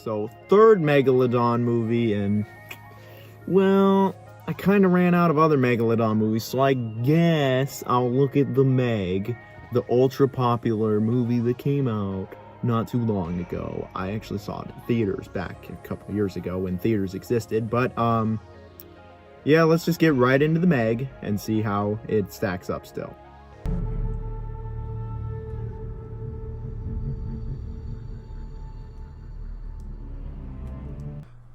So, third Megalodon movie, and, well, I kind of ran out of other Megalodon movies, so I guess I'll look at the Meg, the ultra-popular movie that came out not too long ago. I actually saw it in theaters back a couple years ago when theaters existed, but, yeah, let's just get right into the Meg and see how it stacks up still.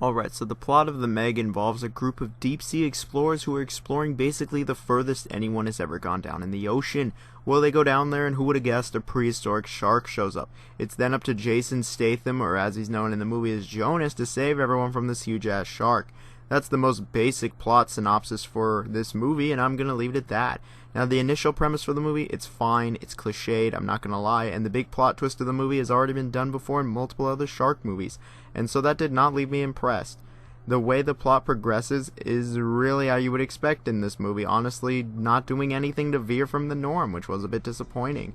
Alright, so the plot of the Meg involves a group of deep-sea explorers who are exploring basically the furthest anyone has ever gone down in the ocean. Well, they go down there and who would have guessed a prehistoric shark shows up. It's then up to Jason Statham, or as he's known in the movie as Jonas, to save everyone from this huge-ass shark. That's the most basic plot synopsis for this movie, and I'm going to leave it at that. Now, the initial premise for the movie, it's fine, it's cliched, I'm not going to lie, and the big plot twist of the movie has already been done before in multiple other shark movies, and so that did not leave me impressed. The way the plot progresses is really how you would expect in this movie, honestly not doing anything to veer from the norm, which was a bit disappointing.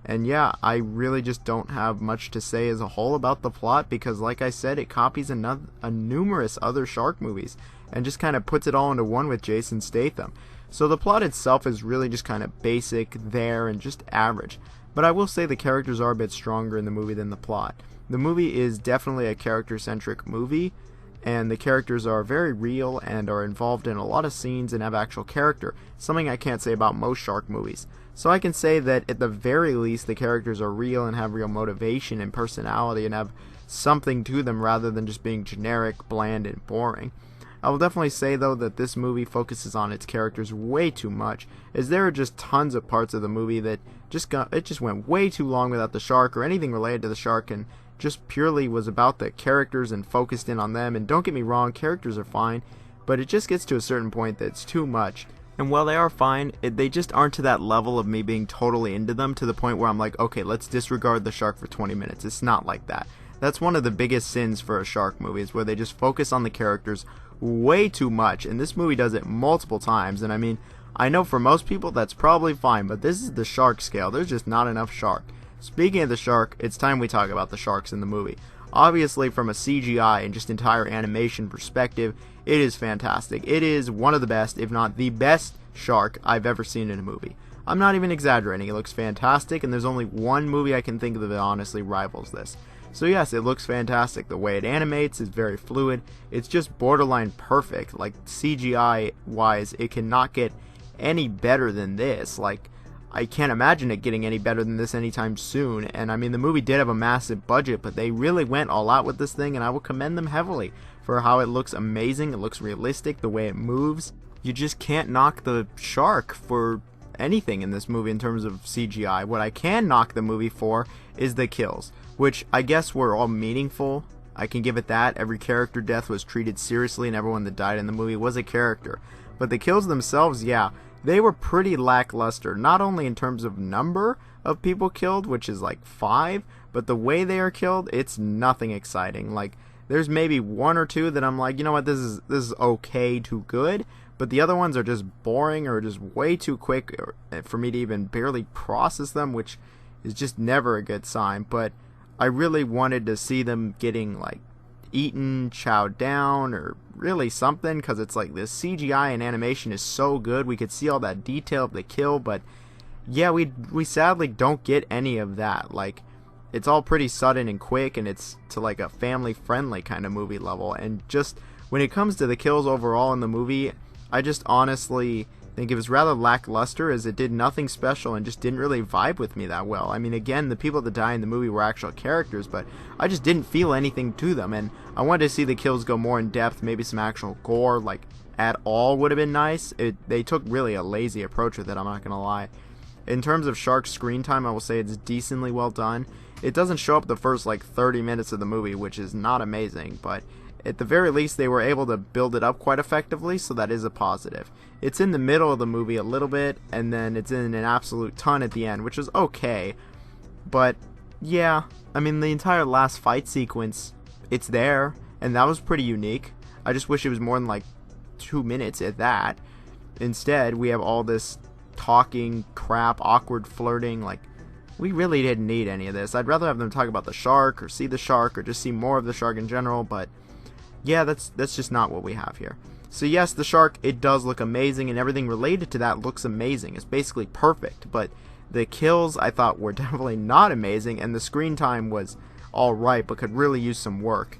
And yeah, I really just don't have much to say as a whole about the plot because, like I said, it copies numerous other shark movies and just kind of puts it all into one with Jason Statham. So the plot itself is really just kind of basic there and just average. But I will say the characters are a bit stronger in the movie than the plot. The movie is definitely a character-centric movie, and the characters are very real and are involved in a lot of scenes and have actual character, something I can't say about most shark movies. So I can say that at the very least the characters are real and have real motivation and personality and have something to them rather than just being generic, bland, and boring. I will definitely say though that this movie focuses on its characters way too much, as there are just tons of parts of the movie that just went way too long without the shark or anything related to the shark and just purely was about the characters and focused in on them. And don't get me wrong, characters are fine, but it just gets to a certain point that's too much. And while they are fine, they just aren't to that level of me being totally into them to the point where I'm like, okay, let's disregard the shark for 20 minutes. It's not like that. That's one of the biggest sins for a shark movie, is where they just focus on the characters way too much, and this movie does it multiple times. And I mean, I know for most people that's probably fine, but this is the shark scale. There's just not enough shark. Speaking of the shark, it's time we talk about the sharks in the movie. Obviously, from a CGI and just entire animation perspective, it is fantastic. It is one of the best, if not the best, shark I've ever seen in a movie. I'm not even exaggerating. It looks fantastic, and there's only one movie I can think of that honestly rivals this. So yes, it looks fantastic. The way it animates is very fluid. It's just borderline perfect. Like, CGI-wise, it cannot get any better than this. Like, I can't imagine it getting any better than this anytime soon. And I mean, the movie did have a massive budget, but they really went all out with this thing, and I will commend them heavily for how it looks amazing. It looks realistic, the way it moves. You just can't knock the shark for anything in this movie in terms of CGI. What I can knock the movie for is the kills, which I guess were all meaningful. I can give it that. Every character death was treated seriously, and everyone that died in the movie was a character. But the kills themselves, yeah, they were pretty lackluster, not only in terms of number of people killed, which is like 5, but the way they are killed, it's nothing exciting. Like, there's maybe 1 or 2 that I'm like, you know what, this is okay to good, but the other ones are just boring or just way too quick for me to even barely process them, which is just never a good sign. But I really wanted to see them getting, like, eaten, chowed down, or really something, because it's like this CGI and animation is so good. We could see all that detail of the kill, but yeah, we sadly don't get any of that. Like, it's all pretty sudden and quick, and it's to like a family-friendly kind of movie level. And just when it comes to the kills overall in the movie, I just honestly think it was rather lackluster, as it did nothing special and just didn't really vibe with me that well. I mean, again, the people that die in the movie were actual characters, but I just didn't feel anything to them, and I wanted to see the kills go more in depth, maybe some actual gore, like, at all would have been nice. They took really a lazy approach with it, I'm not gonna lie. In terms of shark screen time, I will say it's decently well done. It doesn't show up the first, like, 30 minutes of the movie, which is not amazing, but at the very least, they were able to build it up quite effectively, so that is a positive. It's in the middle of the movie a little bit, and then it's in an absolute ton at the end, which is okay. But, yeah, I mean, the entire last fight sequence, it's there, and that was pretty unique. I just wish it was more than, like, 2 minutes at that. Instead, we have all this talking, crap, awkward flirting, like, we really didn't need any of this. I'd rather have them talk about the shark or see the shark or just see more of the shark in general, but yeah, that's just not what we have here. So yes, the shark, it does look amazing, and everything related to that looks amazing. It's basically perfect, but the kills I thought were definitely not amazing, and the screen time was alright, but could really use some work.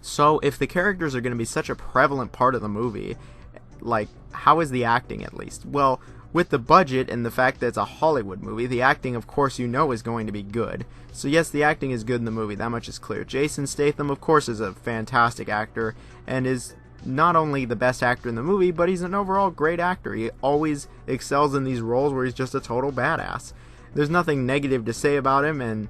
So if the characters are going to be such a prevalent part of the movie, like, how is the acting at least? Well, with the budget and the fact that it's a Hollywood movie, the acting, of course, you know is going to be good. So yes, the acting is good in the movie, that much is clear. Jason Statham, of course, is a fantastic actor, and is not only the best actor in the movie, but he's an overall great actor. He always excels in these roles where he's just a total badass. There's nothing negative to say about him, and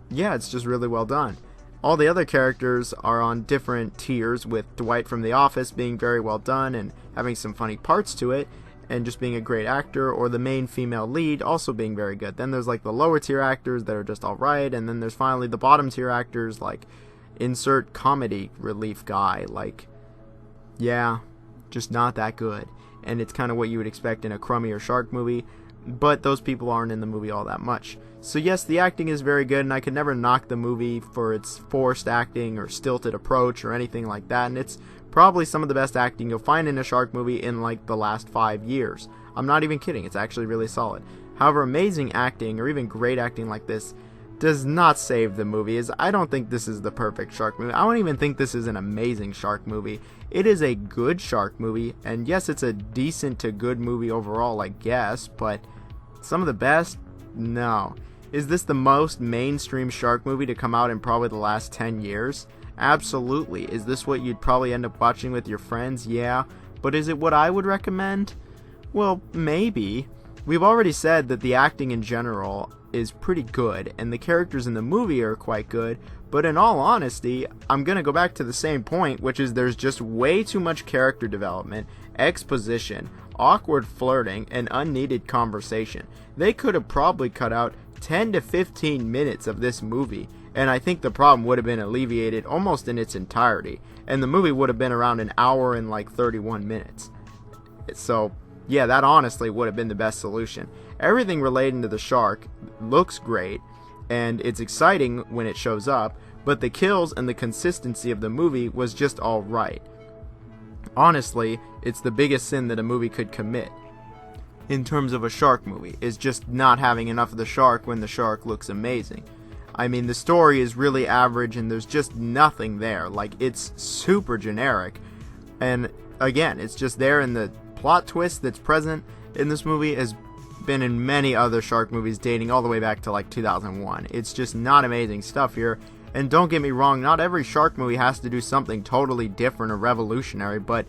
yeah, it's just really well done. All the other characters are on different tiers, with Dwight from The Office being very well done and having some funny parts to it, and just being a great actor, or the main female lead also being very good. Then there's like the lower tier actors that are just alright, and then there's finally the bottom tier actors, like insert comedy relief guy, like, yeah, just not that good. And it's kind of what you would expect in a crummier shark movie, but those people aren't in the movie all that much. So yes, the acting is very good, and I could never knock the movie for its forced acting or stilted approach or anything like that, and it's probably some of the best acting you'll find in a shark movie in like the last 5 years. I'm not even kidding, it's actually really solid. However, amazing acting, or even great acting like this, does not save the movie, as I don't think this is the perfect shark movie. I don't even think this is an amazing shark movie. It is a good shark movie, and yes, it's a decent to good movie overall, I guess, but some of the best? No. Is this the most mainstream shark movie to come out in probably the last 10 years? Absolutely. Is this what you'd probably end up watching with your friends? Yeah. But is it what I would recommend? Well, maybe. We've already said that the acting in general is pretty good, and the characters in the movie are quite good, but in all honesty, I'm gonna go back to the same point, which is there's just way too much character development, exposition, awkward flirting, and unneeded conversation. They could have probably cut out 10 to 15 minutes of this movie, and I think the problem would have been alleviated almost in its entirety, and the movie would have been around an hour and like 31 minutes. So yeah, that honestly would have been the best solution. Everything relating to the shark looks great, and it's exciting when it shows up, but the kills and the consistency of the movie was just alright. Honestly, it's the biggest sin that a movie could commit in terms of a shark movie, is just not having enough of the shark when the shark looks amazing. I mean, the story is really average and there's just nothing there. Like, it's super generic, and again, it's just there, and the plot twist that's present in this movie has been in many other shark movies dating all the way back to like 2001. It's just not amazing stuff here. And don't get me wrong, not every shark movie has to do something totally different or revolutionary, but,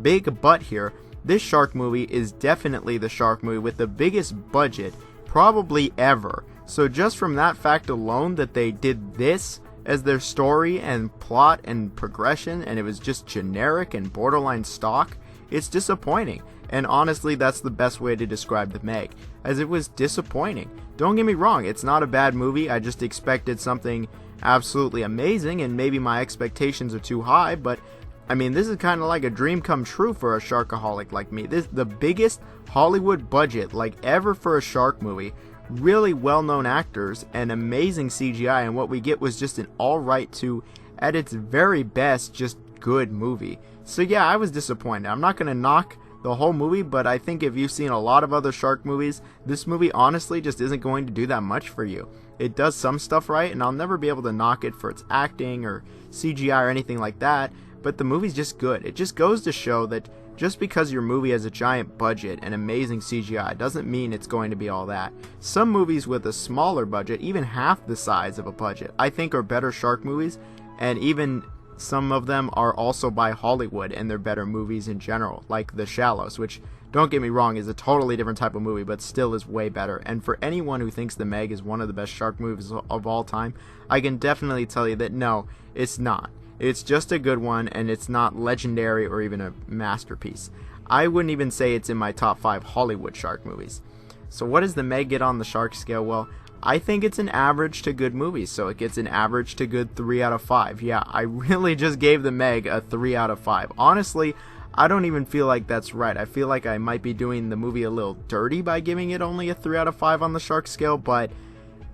big but here, this shark movie is definitely the shark movie with the biggest budget probably ever. So just from that fact alone, that they did this as their story and plot and progression, and it was just generic and borderline stock, it's disappointing. And honestly, that's the best way to describe the Meg, as it was disappointing. Don't get me wrong, it's not a bad movie, I just expected something absolutely amazing, and maybe my expectations are too high, but I mean, this is kind of like a dream come true for a sharkaholic like me. This is the biggest Hollywood budget like ever for a shark movie. Really well-known actors and amazing CGI, and what we get was just an alright to, at its very best, just good movie. So yeah, I was disappointed. I'm not going to knock the whole movie, but I think if you've seen a lot of other shark movies, this movie honestly just isn't going to do that much for you. It does some stuff right, and I'll never be able to knock it for its acting or CGI or anything like that, but the movie's just good. It just goes to show that just because your movie has a giant budget and amazing CGI doesn't mean it's going to be all that. Some movies with a smaller budget, even half the size of a budget, I think are better shark movies, and even some of them are also by Hollywood, and they're better movies in general, like The Shallows, which, don't get me wrong, is a totally different type of movie, but still is way better. And for anyone who thinks The Meg is one of the best shark movies of all time, I can definitely tell you that no, it's not. It's just a good one, and it's not legendary or even a masterpiece. I wouldn't even say it's in my top 5 Hollywood shark movies. So what does The Meg get on the shark scale? Well, I think it's an average to good movie, so it gets an average to good 3 out of 5. Yeah, I really just gave The Meg a 3 out of 5. Honestly, I don't even feel like that's right. I feel like I might be doing the movie a little dirty by giving it only a 3 out of 5 on the shark scale, but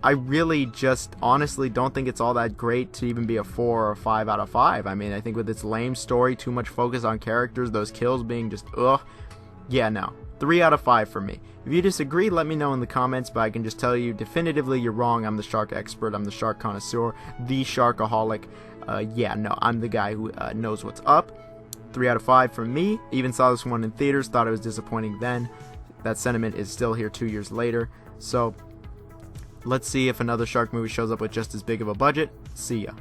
I really just honestly don't think it's all that great to even be a 4 or 5 out of 5. I mean, I think with its lame story, too much focus on characters, those kills being just yeah, no. 3 out of 5 for me. If you disagree, let me know in the comments, but I can just tell you definitively you're wrong. I'm the shark expert, I'm the shark connoisseur, the sharkaholic. Yeah, no, I'm the guy who knows what's up. 3 out of 5 from me. Even saw this one in theaters, thought it was disappointing then. That sentiment is still here 2 years later. So let's see if another shark movie shows up with just as big of a budget. See ya.